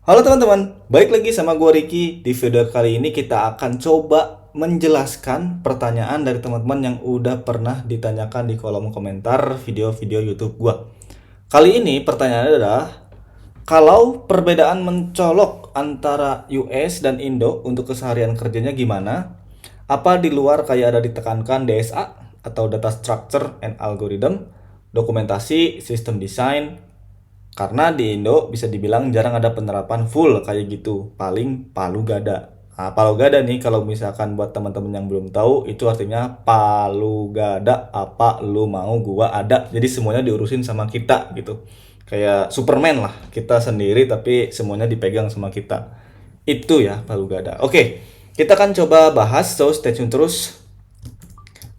Halo teman-teman, balik lagi sama gue Ricky. Di video kali ini kita akan coba menjelaskan pertanyaan dari teman-teman yang udah pernah ditanyakan di kolom komentar video-video YouTube gue. Kali ini pertanyaannya adalah, kalau perbedaan mencolok antara US dan Indo untuk keseharian kerjanya gimana? Apa di luar kayak ada ditekankan DSA atau Data Structure and Algorithm, dokumentasi, sistem desain, karena di Indo bisa dibilang jarang ada penerapan full kayak gitu, paling palu gada. Nah, palu gada nih kalau misalkan buat teman-teman yang belum tahu itu artinya palu gada apa lu mau gua ada. Jadi semuanya diurusin sama kita gitu. Kayak Superman lah, kita sendiri tapi semuanya dipegang sama kita. Itu ya palu gada. Oke, kita akan coba bahas, so stay tune terus.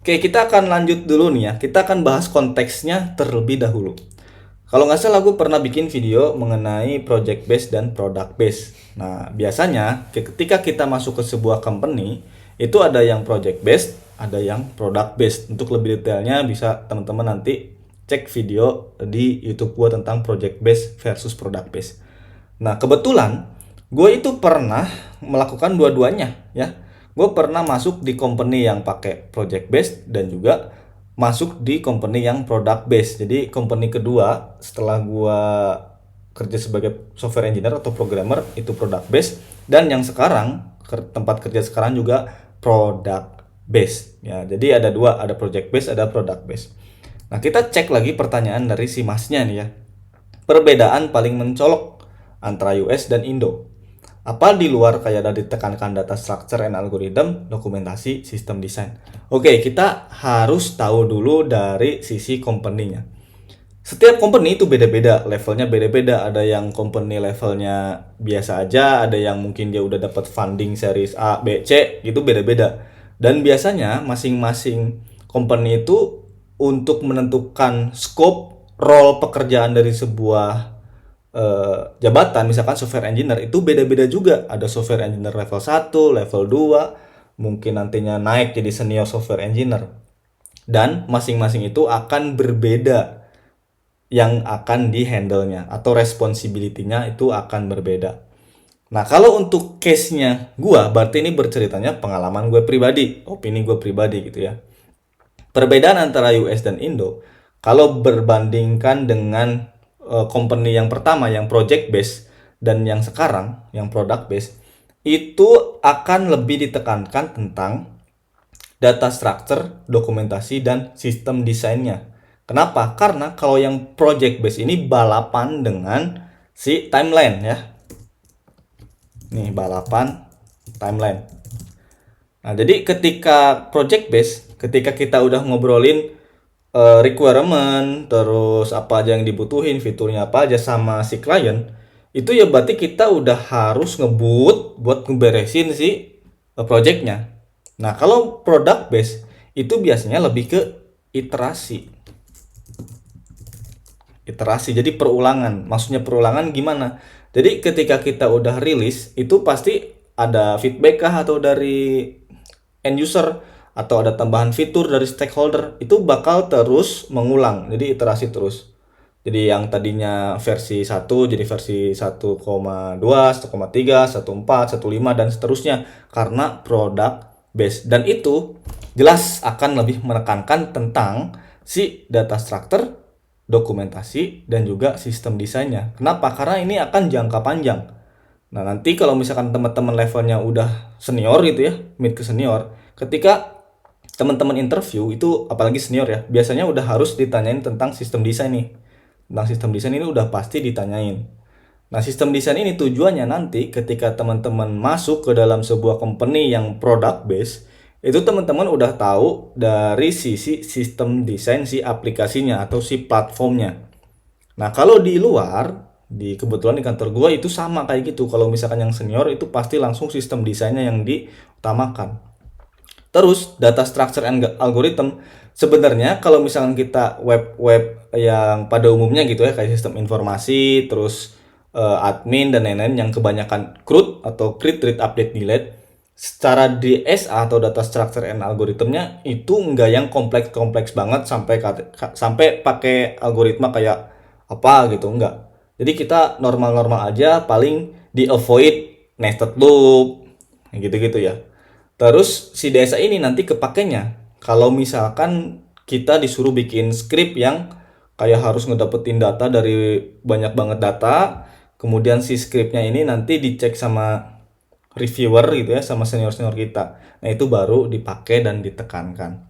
Oke, kita akan lanjut dulu nih ya. Kita akan bahas konteksnya terlebih dahulu. Kalau nggak salah gue pernah bikin video mengenai project based dan product based. Nah, biasanya ketika kita masuk ke sebuah company, itu ada yang project based, ada yang product based. Untuk lebih detailnya bisa teman-teman nanti cek video di YouTube gue tentang project based versus product based. Nah, kebetulan gue itu pernah melakukan dua-duanya ya. Gue pernah masuk di company yang pakai project based dan juga masuk di company yang product based. Jadi company kedua setelah gua kerja sebagai software engineer atau programmer itu product based, dan yang sekarang tempat kerja sekarang juga product based. Ya, jadi ada dua, ada project based, ada product based. Nah, kita cek lagi pertanyaan dari si masnya nih ya. Perbedaan paling mencolok antara US dan Indo. Apa di luar kayak ada ditekankan data structure and algorithm, dokumentasi, sistem desain. Oke, kita harus tahu dulu dari sisi company-nya. Setiap company itu beda-beda, levelnya beda-beda. Ada yang company levelnya biasa aja, ada yang mungkin dia udah dapat funding series A, B, C, gitu beda-beda. Dan biasanya masing-masing company itu untuk menentukan scope, role pekerjaan dari sebuah jabatan, misalkan software engineer itu beda-beda juga. Ada software engineer level 1, level 2, mungkin nantinya naik jadi senior software engineer. Dan masing-masing itu akan berbeda yang akan di-handle-nya atau responsibility-nya itu akan berbeda. Nah, kalau untuk case-nya gua, berarti ini berceritanya pengalaman gue pribadi, opini gue pribadi gitu ya. Perbedaan antara US dan Indo, kalau berbandingkan dengan company yang pertama yang project based dan yang sekarang yang product based, itu akan lebih ditekankan tentang data structure, dokumentasi, dan sistem desainnya. Kenapa? Karena kalau yang project based ini balapan dengan si timeline ya. Nih, balapan timeline. Nah, jadi ketika project base, ketika kita udah ngobrolin requirement, terus apa aja yang dibutuhin, fiturnya apa aja sama si klien, itu ya berarti kita udah harus ngebut buat ngeberesin si projectnya. Nah, kalau product base itu biasanya lebih ke iterasi. Iterasi, jadi perulangan. Maksudnya perulangan gimana? Jadi ketika kita udah rilis, itu pasti ada feedback kah atau dari end user atau ada tambahan fitur dari stakeholder, itu bakal terus mengulang. Jadi iterasi terus. Jadi yang tadinya versi 1 jadi versi 1,2, 1,3, 1,4, 1,5 dan seterusnya karena product base. Dan itu jelas akan lebih menekankan tentang si data structure, dokumentasi, dan juga sistem desainnya. Kenapa? Karena ini akan jangka panjang. Nah, nanti kalau misalkan teman-teman levelnya udah senior gitu ya, mid ke senior, ketika teman-teman interview itu apalagi senior ya, biasanya udah harus ditanyain tentang sistem desain nih. Tentang sistem desain ini udah pasti ditanyain. Nah, sistem desain ini tujuannya nanti ketika teman-teman masuk ke dalam sebuah company yang product based, itu teman-teman udah tahu dari sisi sistem desain si aplikasinya atau si platformnya. Nah, kalau di luar, di kebetulan di kantor gua itu sama kayak gitu. Kalau misalkan yang senior itu pasti langsung sistem desainnya yang diutamakan. Terus data structure and algorithm, sebenarnya kalau misalkan kita web-web yang pada umumnya gitu ya, kayak sistem informasi, terus admin dan lain-lain yang kebanyakan CRUD atau create, read, update, delete, secara DSA atau data structure and algorithmnya itu enggak yang kompleks-kompleks banget sampai sampai pakai algoritma kayak apa gitu, enggak. Jadi kita normal-normal aja, paling di avoid nested loop, gitu-gitu ya. Terus si DSA ini nanti kepakainya kalau misalkan kita disuruh bikin script yang kayak harus ngedapetin data dari banyak banget data, kemudian si scriptnya ini nanti dicek sama reviewer gitu ya, sama senior-senior kita. Nah, itu baru dipakai dan ditekankan.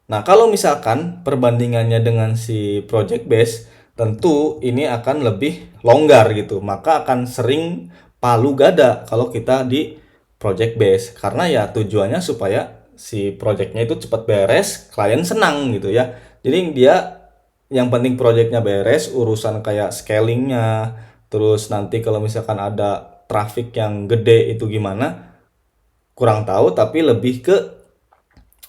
Nah, kalau misalkan perbandingannya dengan si project base, tentu ini akan lebih longgar gitu. Maka akan sering palu gada kalau kita di project base. Karena ya tujuannya supaya si projectnya itu cepat beres, klien senang gitu ya. Jadi dia yang penting projectnya beres, urusan kayak scalingnya, terus nanti kalau misalkan ada traffic yang gede itu gimana, kurang tahu, tapi lebih ke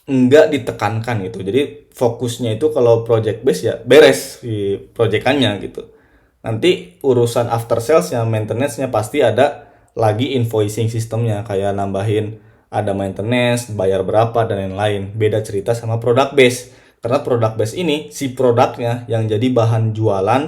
enggak ditekankan gitu. Jadi fokusnya itu kalau project base ya beres di proyekannya gitu. Nanti urusan after sales-nya, maintenance-nya pasti ada lagi invoicing sistemnya kayak nambahin ada maintenance, bayar berapa dan lain-lain. Beda cerita sama product base. Karena product base ini si produknya yang jadi bahan jualan,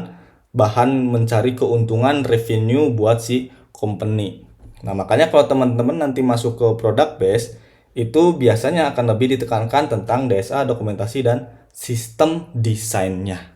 bahan mencari keuntungan revenue buat si company. Nah, makanya kalau teman-teman nanti masuk ke product base itu biasanya akan lebih ditekankan tentang DSA, dokumentasi, dan sistem desainnya.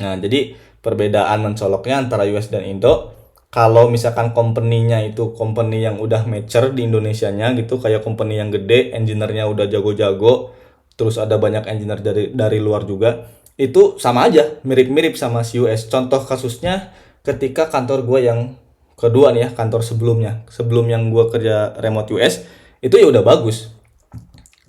Nah, jadi perbedaan mencoloknya antara US dan Indo, kalau misalkan company-nya itu company yang udah mature di Indonesianya gitu, kayak company yang gede, engineer-nya udah jago-jago, terus ada banyak engineer dari luar juga, itu sama aja, mirip-mirip sama si US. Contoh kasusnya ketika kantor gue yang kedua nih ya, kantor sebelumnya, sebelum yang gue kerja remote US, itu ya udah bagus,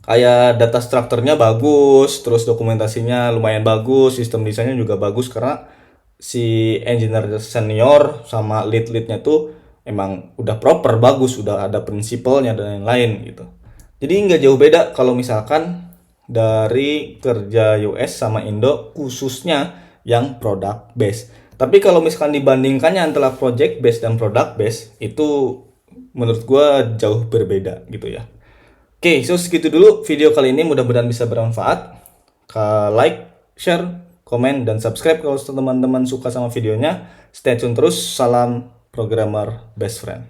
kayak data strukturnya bagus, terus dokumentasinya lumayan bagus, sistem desainnya juga bagus karena si engineer senior sama lead-leadnya tuh emang udah proper bagus, udah ada prinsipalnya dan lain-lain gitu. Jadi nggak jauh beda kalau misalkan dari kerja US sama Indo khususnya yang product base. Tapi kalau misalkan dibandingkannya antara project base dan product base itu menurut gua jauh berbeda gitu ya. Oke, so segitu dulu video kali ini. Mudah-mudahan bisa bermanfaat. Like, share, komen, dan subscribe kalau teman-teman suka sama videonya. Stay tune terus. Salam programmer best friend.